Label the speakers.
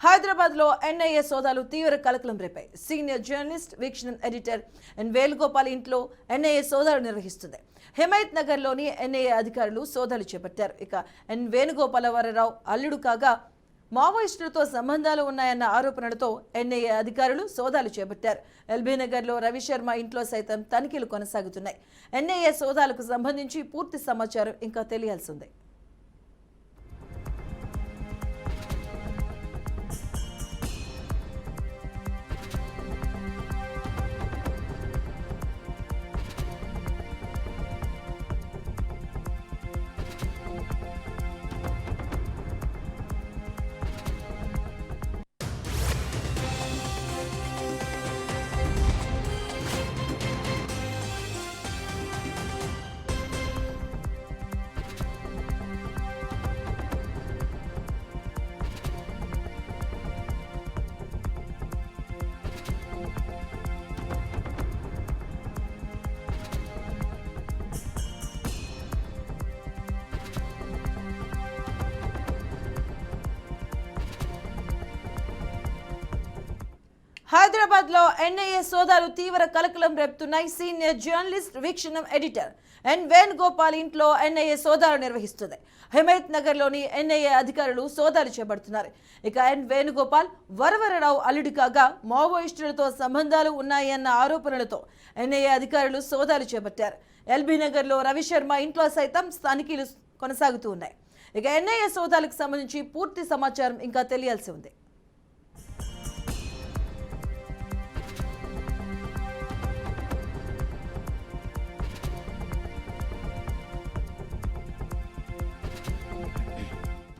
Speaker 1: హైదరాబాద్ లో ఎన్ఐఏ సోదాలు తీవ్ర కలకలం రేపాయి. సీనియర్ జర్నలిస్ట్, వీక్షణం ఎడిటర్ వేణుగోపాల్ ఇంట్లో ఎన్ఐఏ సోదాలు నిర్వహిస్తుంది. హిమాయత్ నగర్ లోని ఎన్ఐఏ అధికారులు సోదాలు చేపట్టారు. ఇక వేణుగోపాలవరరావు అల్లుడు కాగా మావోయిస్టులతో సంబంధాలు ఉన్నాయన్న ఆరోపణలతో ఎన్ఐఏ అధికారులు సోదాలు చేపట్టారు. ఎల్బీ నగర్ లో రవిశర్మ ఇంట్లో సైతం తనిఖీలు కొనసాగుతున్నాయి. ఎన్ఐఏ సోదాలకు సంబంధించి పూర్తి సమాచారం ఇంకా తెలియాల్సి ఉంది. హైదరాబాద్ లో ఎన్ఐఏ సోదాలు తీవ్ర కలకలం రేపుతున్నాయి. సీనియర్ జర్నలిస్ట్, వీక్షణం ఎడిటర్ వేణుగోపాల్ ఇంట్లో ఎన్ఐఏ సోదాలు నిర్వహిస్తుంది. హిమాయత్ నగర్ లోని ఎన్ఐఏ అధికారులు సోదాలు చేపడుతున్నారు. ఇక వేణుగోపాల్ వరవరరావు అల్లుడి కాగా మావోయిస్టులతో సంబంధాలు ఉన్నాయన్న ఆరోపణలతో ఎన్ఐఏ అధికారులు సోదాలు చేపట్టారు. ఎల్బీ నగర్ లో రవిశర్మ ఇంట్లో సైతం తనిఖీలు కొనసాగుతూ ఉన్నాయి. ఇక ఎన్ఐఏ సోదాలకు సంబంధించి పూర్తి సమాచారం ఇంకా తెలియాల్సి ఉంది.